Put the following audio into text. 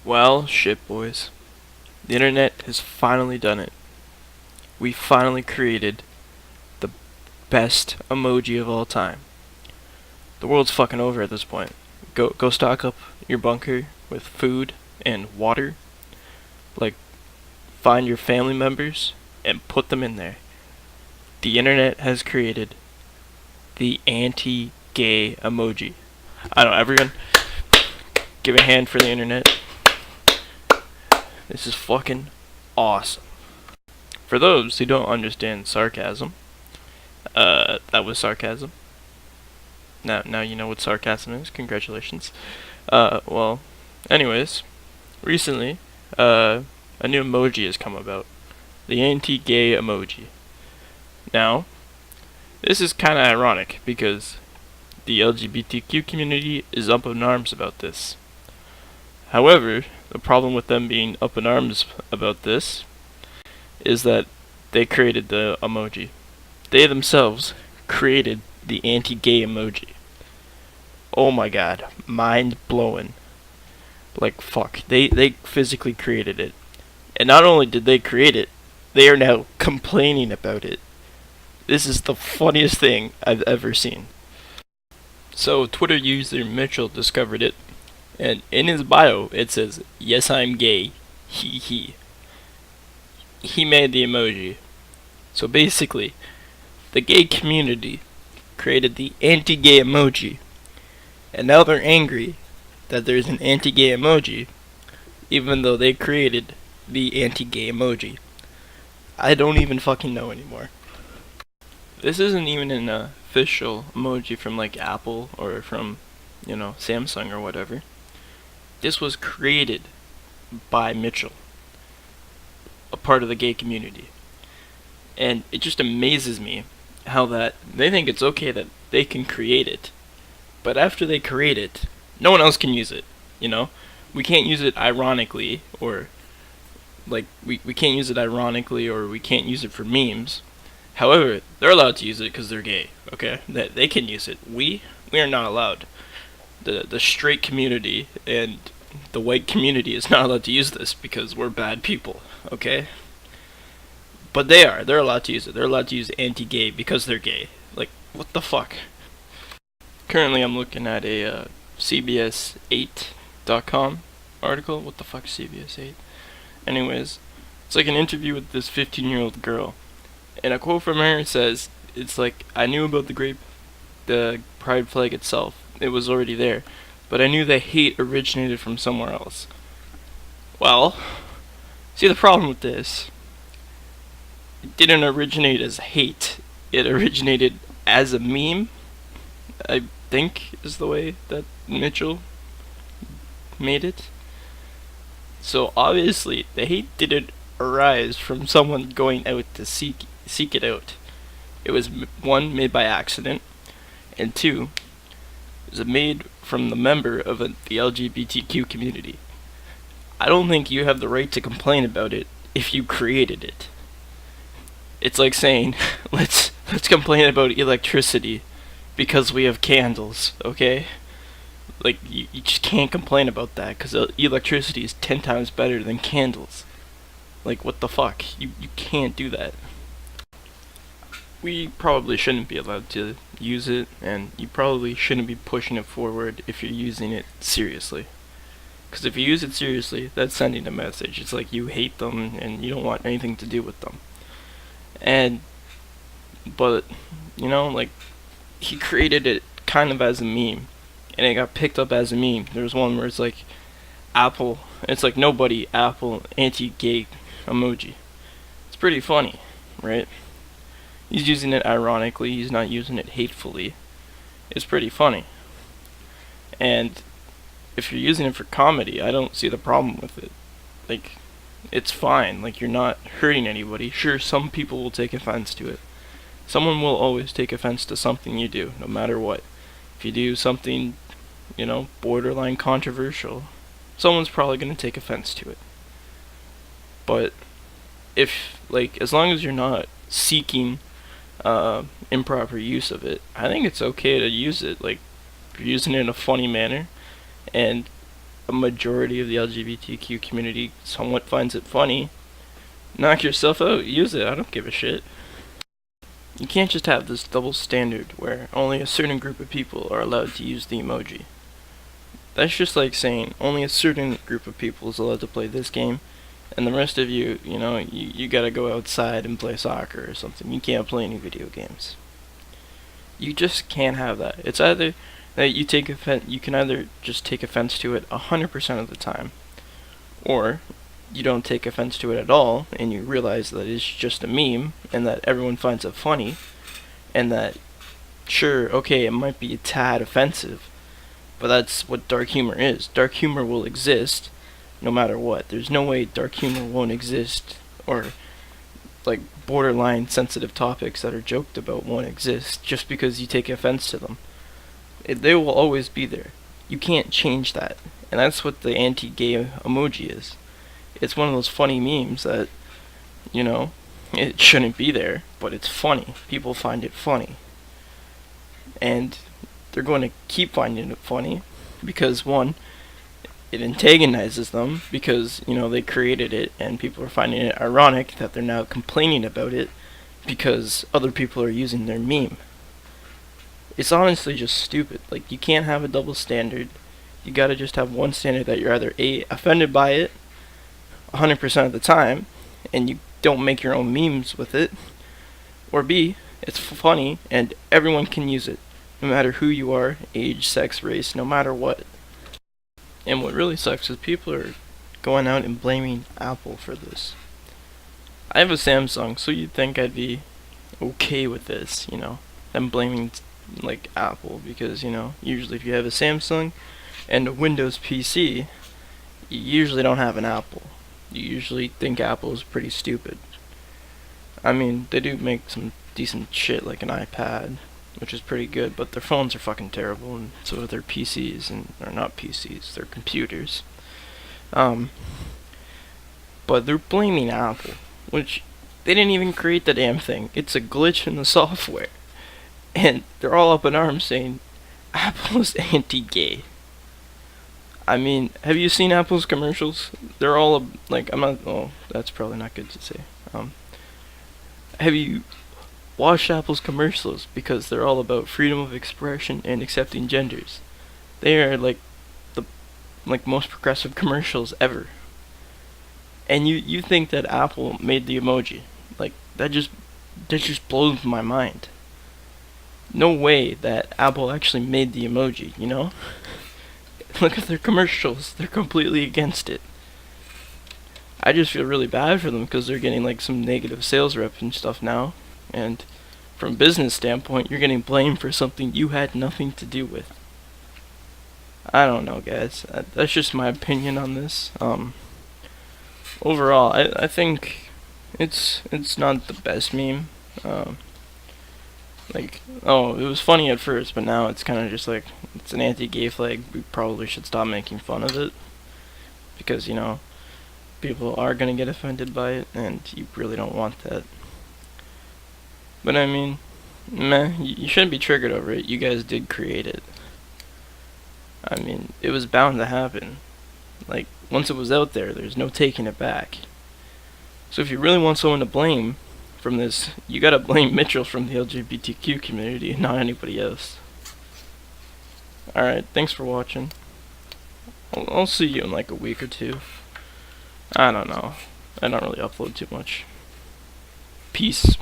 Well, shit, boys. The internet has finally done it. We finally created the best emoji of all time. The world's fucking over at this point. Go stock up your bunker with food and water. Like, find your family members and put them in there. The internet has created the anti-gay emoji. I don't know, everyone give a hand for the internet. This is fucking awesome. For those who don't understand sarcasm, that was sarcasm. Now you know what sarcasm is. Congratulations. Well, anyways, recently, a new emoji has come about. The anti-gay emoji. Now, this is kind of ironic because the LGBTQ community is up in arms about this. However, the problem with them being up in arms about this is that they created the emoji. They themselves created the anti-gay emoji. Oh my god, mind blowing. Like fuck, they physically created it. And not only did they create it, they are now complaining about it. This is the funniest thing I've ever seen. So Twitter user Mitchell discovered it, and in his bio it says, "Yes, I'm gay. He he." He made the emoji. So basically, the gay community created the anti-gay emoji, and now they're angry that there's an anti-gay emoji, even though they created the anti-gay emoji. I don't even fucking know anymore. This isn't even an official emoji from like Apple or from, Samsung or whatever. This was created by Mitchell, a part of the gay community. And it just amazes me how that they think it's okay that they can create it, but after they create it, no one else can use it. We can't use it ironically, or like we can't use it ironically, or we can't use it for memes. However, they're allowed to use it because they're gay. Okay, they can use it. We are not allowed. The straight community and the white community is not allowed to use this because we're bad people. Okay. But they're allowed to use it. They're allowed to use anti-gay because they're gay. Like, what the fuck? Currently, I'm looking at a CBS8.com article. What the fuck is CBS8? Anyways, it's like an interview with this 15-year-old girl. And a quote from her says, it's like, "I knew about the pride flag itself. It was already there. But I knew the hate originated from somewhere else." Well, see the problem with this? It didn't originate as hate. It originated as a meme, I think is the way that Mitchell made it. So obviously, the hate didn't arise from someone going out to seek it out. It was one, made by accident, and two, it was made from the member of the LGBTQ community. I don't think you have the right to complain about it if you created it. It's like saying, let's complain about electricity because we have candles, okay? Like, you just can't complain about that because electricity is 10 times better than candles. Like, what the fuck? You can't do that. We probably shouldn't be allowed to use it, and you probably shouldn't be pushing it forward if you're using it seriously. Because if you use it seriously, that's sending a message. It's like you hate them and you don't want anything to do with them. But, like, he created it kind of as a meme, and it got picked up as a meme. There's one where it's like, Apple, it's like nobody, Apple, anti-gay emoji. It's pretty funny, right? He's using it ironically, he's not using it hatefully. It's pretty funny. And if you're using it for comedy, I don't see the problem with it. Like, it's fine. Like, you're not hurting anybody. Sure, some people will take offense to it. Someone will always take offense to something you do, no matter what. If you do something, borderline controversial, someone's probably going to take offense to it. But as long as you're not seeking improper use of it, I think it's okay to use it. Like, if you're using it in a funny manner, and a majority of the LGBTQ community somewhat finds it funny, knock yourself out, use it, I don't give a shit. You can't just have this double standard where only a certain group of people are allowed to use the emoji. That's just like saying only a certain group of people is allowed to play this game, and the rest of you, you gotta go outside and play soccer or something. You can't play any video games. You just can't have that. It's either that you can either just take offense to it 100% of the time, or you don't take offense to it at all, and you realize that it's just a meme, and that everyone finds it funny, and that, sure, okay, it might be a tad offensive, but that's what dark humor is. Dark humor will exist no matter what. There's no way dark humor won't exist, or like borderline sensitive topics that are joked about won't exist just because you take offense to them. They will always be there. You can't change that. And that's what the anti-gay emoji is. It's one of those funny memes that, it shouldn't be there, but it's funny. People find it funny. And they're going to keep finding it funny because, one, it antagonizes them because, they created it and people are finding it ironic that they're now complaining about it because other people are using their meme. It's honestly just stupid. Like, you can't have a double standard. You gotta just have one standard that you're either A, offended by it 100% of the time, and you don't make your own memes with it, or B, it's funny and everyone can use it, no matter who you are, age, sex, race, no matter what. And what really sucks is people are going out and blaming Apple for this. I have a Samsung, so you'd think I'd be okay with this, them blaming like Apple, because usually if you have a Samsung and a Windows PC, you usually don't have an Apple. You usually think Apple is pretty stupid. I mean, they do make some decent shit like an iPad, which is pretty good, but their phones are fucking terrible, and so are their PCs, and they're not PCs, they're computers. But they're blaming Apple, which they didn't even create the damn thing. It's a glitch in the software. And they're all up in arms saying Apple is anti-gay. I mean, have you seen Apple's commercials? They're all like, that's probably not good to say. Have you watched Apple's commercials? Because they're all about freedom of expression and accepting genders. They are like the most progressive commercials ever. And you think that Apple made the emoji? Like, that just blows my mind. No way that Apple actually made the emoji, Look at their commercials. They're completely against it. I just feel really bad for them because they're getting like some negative sales rep and stuff now. And from a business standpoint, you're getting blamed for something you had nothing to do with. I don't know, guys. That's just my opinion on this. Overall, I think it's not the best meme. It was funny at first, but now it's kind of just like, it's an anti-gay flag. We probably should stop making fun of it, because, people are gonna get offended by it, and you really don't want that. But I mean, you shouldn't be triggered over it. You guys did create it. I mean, it was bound to happen. Like, once it was out there, there's no taking it back. So if you really want someone to blame from this, you gotta blame Mitchell from the LGBTQ community, not anybody else. Alright, thanks for watching. I'll see you in like a week or two. I don't know. I don't really upload too much. Peace.